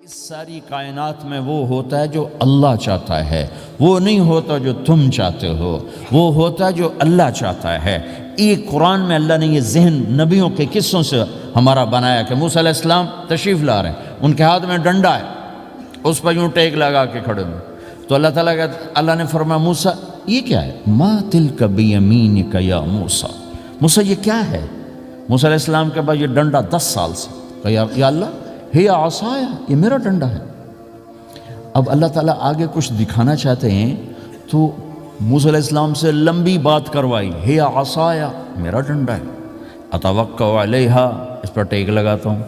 اس ساری کائنات میں وہ ہوتا ہے جو اللہ چاہتا ہے، وہ نہیں ہوتا جو تم چاہتے ہو، وہ ہوتا ہے جو اللہ چاہتا ہے۔ ایک قرآن میں اللہ نے یہ ذہن نبیوں کے قصوں سے ہمارا بنایا کہ موسیٰ علیہ السلام تشریف لا رہے ہیں، ان کے ہاتھ میں ڈنڈا ہے، اس پر یوں ٹیک لگا کے کھڑے ہوئے، تو اللہ نے فرمایا موسیٰ یہ کیا ہے؟ ما تلک بیمینک یا موسیٰ، موسیٰ یہ کیا ہے؟ موسیٰ علیہ السلام کے بعد یہ ڈنڈا 10 سال سے کہ یا اللہ ہے عصایا، یہ میرا ڈنڈا ہے۔ اب اللہ تعالیٰ آگے کچھ دکھانا چاہتے ہیں تو موسیٰ علیہ السلام سے لمبی بات کروائی، ہے عصایا میرا ڈنڈا ہے، اتوکا علیہا اس پر ٹیک لگاتا ہوں،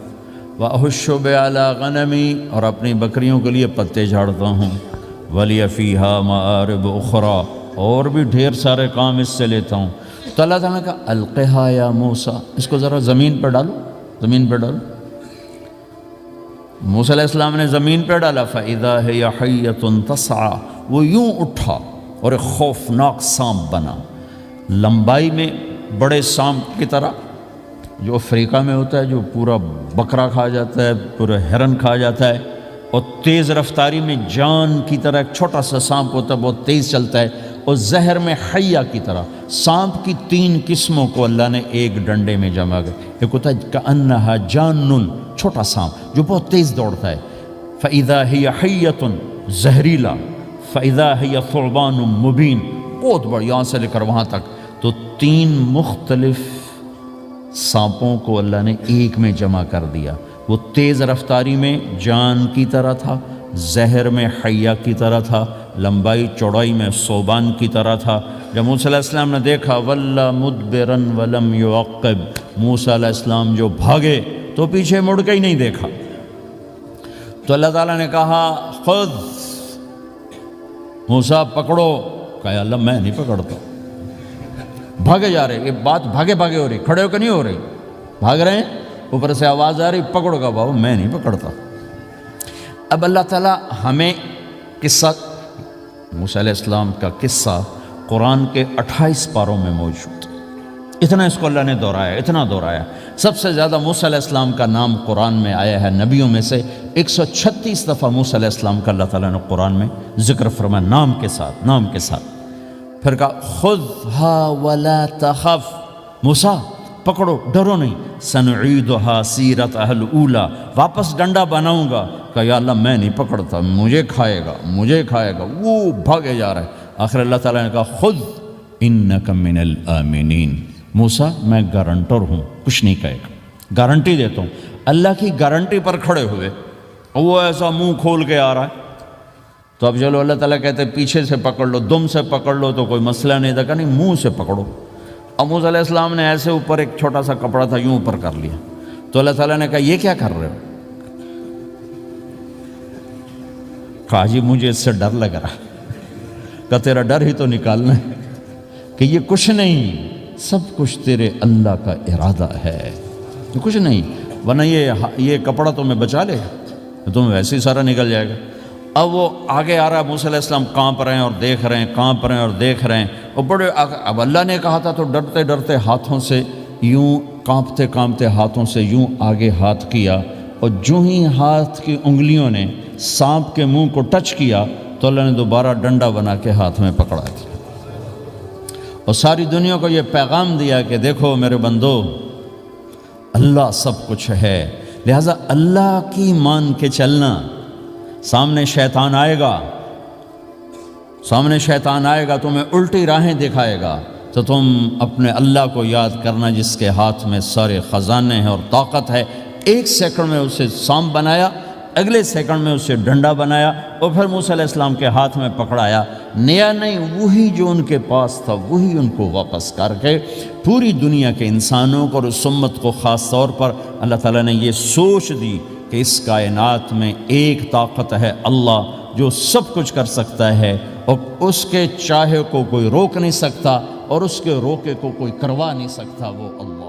واحش علی غنمی اور اپنی بکریوں کے لیے پتے جھاڑتا ہوں، ولی فیہا مآرب اخرى اور بھی ڈھیر سارے کام اس سے لیتا ہوں۔ تو اللہ تعالیٰ نے کہا القہا یا موسیٰ، اس کو ذرا زمین پہ ڈالو، زمین پہ ڈالو۔ موسیٰ علیہ السلام نے زمین پہ ڈالا، فَإِذَا هِيَ حَيَّةٌ تَسْعَىٰ، وہ یوں اٹھا اور ایک خوفناک سانپ بنا، لمبائی میں بڑے سانپ کی طرح جو افریقہ میں ہوتا ہے، جو پورا بکرا کھا جاتا ہے، پورا ہرن کھا جاتا ہے، اور تیز رفتاری میں جان کی طرح ایک چھوٹا سا سانپ ہوتا ہے، بہت تیز چلتا ہے، اور زہر میں حیہ کی طرح۔ سانپ کی 3 قسموں کو اللہ نے ایک ڈنڈے میں جمع کر، ایک ہوتا ہے کأنہا جان، چھوٹا سانپ جو بہت تیز دوڑتا ہے، فَإِذَا هِيَ حَيَّةٌ زہریلا، فَإِذَا هِيَ ثُعْبَانٌ مُبِينٌ بہت بڑا، یہاں سے لے کر وہاں تک۔ تو 3 مختلف سانپوں کو اللہ نے ایک میں جمع کر دیا، وہ تیز رفتاری میں جان کی طرح تھا، زہر میں حیہ کی طرح تھا، لمبائی چوڑائی میں ثعبان کی طرح تھا۔ جب موسیٰ علیہ السلام نے دیکھا وَلَّا مُدْبِرًا وَلَمْ يُعَقِّبْ، موسیٰ علیہ السلام جو بھاگے تو پیچھے مڑ کے ہی نہیں دیکھا۔ تو اللہ تعالیٰ نے کہا خذ موسیٰ پکڑو، کہا اللہ میں نہیں پکڑتا، بھاگے جا رہے، یہ بات بھاگے بھاگے ہو رہی، کھڑے ہو کے نہیں ہو رہی، بھاگ رہے ہیں، اوپر سے آواز آ رہی پکڑو گا، بابا میں نہیں پکڑتا۔ اب اللہ تعالیٰ ہمیں قصہ موسیٰ علیہ السلام کا قصہ قرآن کے 28 پاروں میں موجود، اتنا اس کو اللہ نے دہرایا، اتنا دہرایا۔ سب سے زیادہ موسیٰ علیہ السلام کا نام قرآن میں آیا ہے، نبیوں میں سے 136 دفعہ موسیٰ علیہ السلام کا اللہ تعالیٰ نے قرآن میں ذکر فرمایا، نام کے ساتھ، نام کے ساتھ۔ پھر کہا خذھا ولا تخف، موسیٰ پکڑو ڈرو نہیں، سنعیدھا سیرتھا الاولی، واپس ڈنڈا بناؤں گا، کہ یا اللہ میں نہیں پکڑتا، مجھے کھائے گا، مجھے کھائے گا، وہ بھاگے جا رہا ہے۔ آخر اللہ تعالیٰ نے کہا خذ انک من الآمنین، موسیٰ میں گارنٹر ہوں، کچھ نہیں کہے گا، گارنٹی دیتا ہوں۔ اللہ کی گارنٹی پر کھڑے ہوئے، وہ ایسا منہ کھول کے آ رہا ہے، تو اب چلو اللہ تعالیٰ کہتے ہیں پیچھے سے پکڑ لو، دم سے پکڑ لو تو کوئی مسئلہ نہیں تھا، کہ نہیں منہ سے پکڑو۔ اب موسیٰ علیہ السلام نے ایسے اوپر ایک چھوٹا سا کپڑا تھا یوں اوپر کر لیا، تو اللہ تعالیٰ نے کہا یہ کیا کر رہے ہو؟ کہا جی مجھے اس سے ڈر لگ رہا، کہ تیرا ڈر ہی تو نکالنا ہے، کہ یہ کچھ نہیں، سب کچھ تیرے اللہ کا ارادہ ہے، یہ کچھ نہیں، ورنہ یہ کپڑا تمہیں بچا لے گا، تمہیں ویسے ہی سارا نکل جائے گا۔ اب وہ آگے آ رہا ہے، موسیٰ علیہ السلام کانپ رہے ہیں اور دیکھ رہے ہیں، کانپ رہے ہیں اور دیکھ رہے ہیں، اور بڑے اب اللہ نے کہا تھا تو ڈرتے ڈرتے ہاتھوں سے یوں، کانپتے کانپتے ہاتھوں سے یوں آگے ہاتھ کیا، اور جو ہی ہاتھ کی انگلیوں نے سانپ کے منہ کو ٹچ کیا تو اللہ نے دوبارہ ڈنڈا بنا کے ہاتھ میں پکڑا دیا، اور ساری دنیا کو یہ پیغام دیا کہ دیکھو میرے بندو، اللہ سب کچھ ہے، لہٰذا اللہ کی مان کے چلنا۔ سامنے شیطان آئے گا، سامنے شیطان آئے گا، تمہیں الٹی راہیں دکھائے گا، تو تم اپنے اللہ کو یاد کرنا جس کے ہاتھ میں سارے خزانے ہیں اور طاقت ہے۔ 1 سیکنڈ میں اسے سانپ بنایا، اگلے سیکنڈ میں اسے ڈنڈا بنایا، اور پھر موسیٰ علیہ السلام کے ہاتھ میں پکڑایا، نیا نہیں، وہی جو ان کے پاس تھا وہی ان کو واپس کر کے پوری دنیا کے انسانوں کو اور اس امت کو خاص طور پر اللہ تعالیٰ نے یہ سوچ دی کہ اس کائنات میں ایک طاقت ہے اللہ، جو سب کچھ کر سکتا ہے، اور اس کے چاہے کو کوئی روک نہیں سکتا، اور اس کے روکے کو کوئی کروا نہیں سکتا، وہ اللہ۔